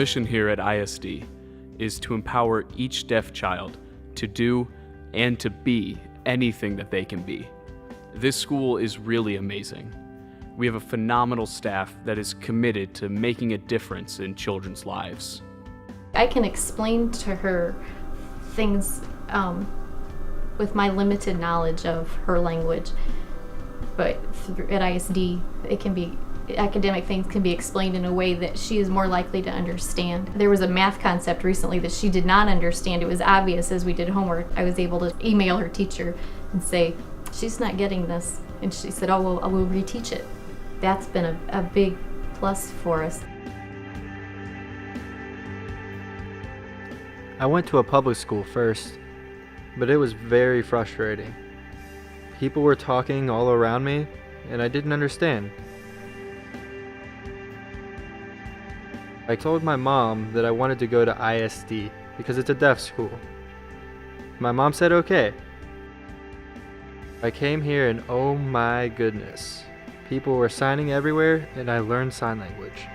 mission here at ISD is to empower each deaf child to do and to be anything that they can be. This school is really amazing. We have a phenomenal staff that is committed to making a difference in children's lives. I can explain to her things with my limited knowledge of her language, but at ISD, academic things can be explained in a way that she is more likely to understand. There was a math concept recently that she did not understand. It was obvious as we did homework. I was able to email her teacher and say, she's not getting this. And she said, oh, well, I will reteach it. That's been a big plus for us. I went to a public school first, but it was very frustrating. People were talking all around me, and I didn't understand. I told my mom that I wanted to go to ISD because it's a deaf school. My mom said okay. I came here and oh my goodness, people were signing everywhere and I learned sign language.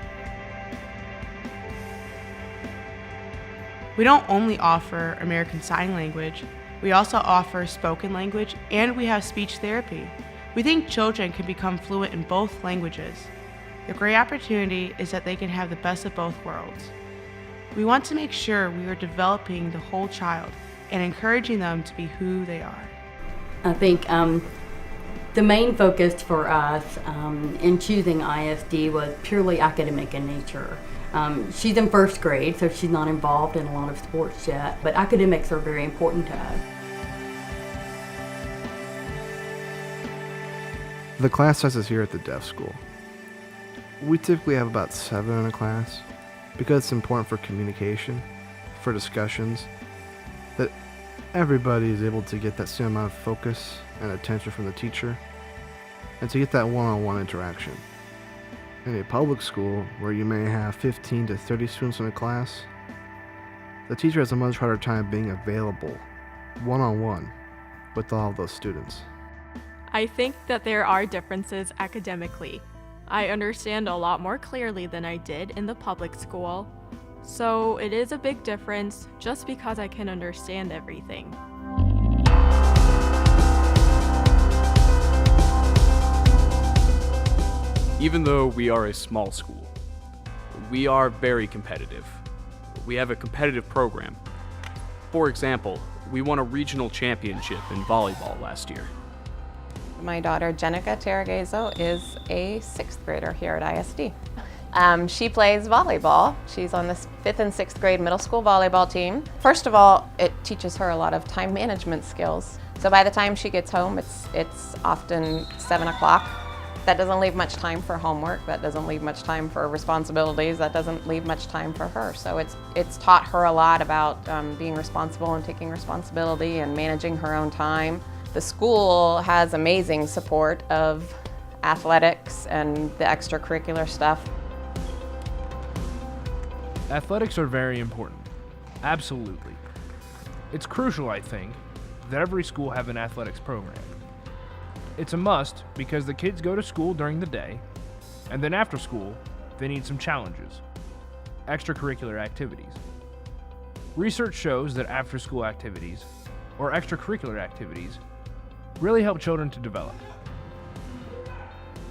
We don't only offer American Sign Language, we also offer spoken language and we have speech therapy. We think children can become fluent in both languages. The great opportunity is that they can have the best of both worlds. We want to make sure we are developing the whole child and encouraging them to be who they are. I think the main focus for us in choosing ISD was purely academic in nature. She's in first grade, so she's not involved in a lot of sports yet, but academics are very important to us. The class sizes here at the deaf school. We typically have about 7 in a class because it's important for communication, for discussions, that everybody is able to get that same amount of focus and attention from the teacher, and to get that one-on-one interaction. In a public school where you may have 15 to 30 students in a class, the teacher has a much harder time being available one-on-one with all of those students. I think that there are differences academically. I understand a lot more clearly than I did in the public school, so it is a big difference just because I can understand everything. Even though we are a small school, we are very competitive. We have a competitive program. For example, we won a regional championship in volleyball last year. My daughter, Jenica Terragezo, is a 6th grader here at ISD. She plays volleyball. She's on the 5th and 6th grade middle school volleyball team. First of all, it teaches her a lot of time management skills. So by the time she gets home, it's often 7 o'clock. That doesn't leave much time for homework. That doesn't leave much time for responsibilities. That doesn't leave much time for her. So it's taught her a lot about being responsible and taking responsibility and managing her own time. The school has amazing support of athletics and the extracurricular stuff. Athletics are very important. Absolutely. It's crucial, I think, that every school have an athletics program. It's a must because the kids go to school during the day, and then after school, they need some challenges, extracurricular activities. Research shows that after-school activities, or extracurricular activities, really help children to develop.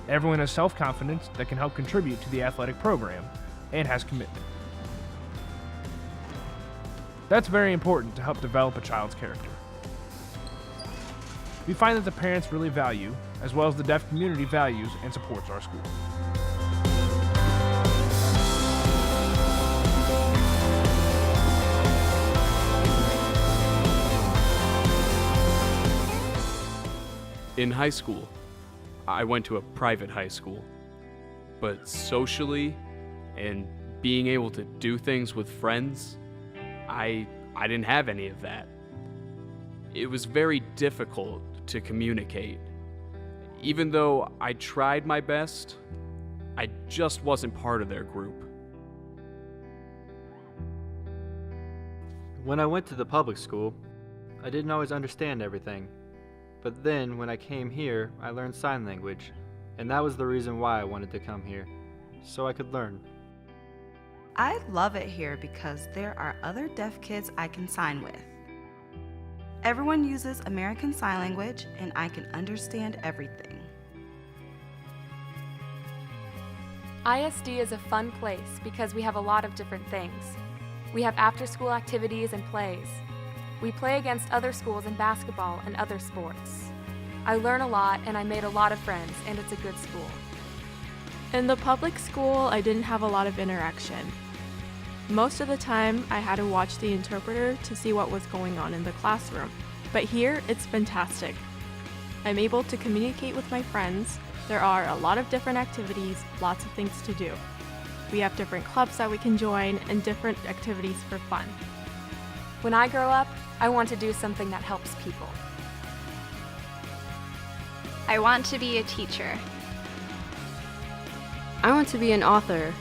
Everyone has self-confidence that can help contribute to the athletic program and has commitment. That's very important to help develop a child's character. We find that the parents really value, as well as the deaf community values and supports our school. In high school, I went to a private high school, but socially and being able to do things with friends, I didn't have any of that. It was very difficult to communicate. Even though I tried my best, I just wasn't part of their group. When I went to the public school, I didn't always understand everything. But then, when I came here, I learned sign language, and that was the reason why I wanted to come here, so I could learn. I love it here because there are other deaf kids I can sign with. Everyone uses American Sign Language, and I can understand everything. ISD is a fun place because we have a lot of different things. We have after-school activities and plays. We play against other schools in basketball and other sports. I learn a lot and I made a lot of friends, and it's a good school. In the public school, I didn't have a lot of interaction. Most of the time, I had to watch the interpreter to see what was going on in the classroom. But here, it's fantastic. I'm able to communicate with my friends. There are a lot of different activities, lots of things to do. We have different clubs that we can join and different activities for fun. When I grow up, I want to do something that helps people. I want to be a teacher. I want to be an author.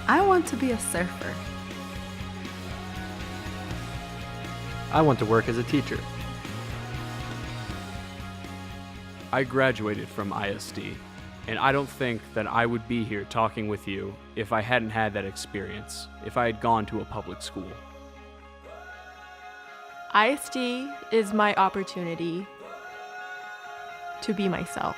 I want to be a surfer. I want to work as a teacher. I graduated from ISD, and I don't think that I would be here talking with you if I hadn't had that experience, if I had gone to a public school. ISD is my opportunity to be myself.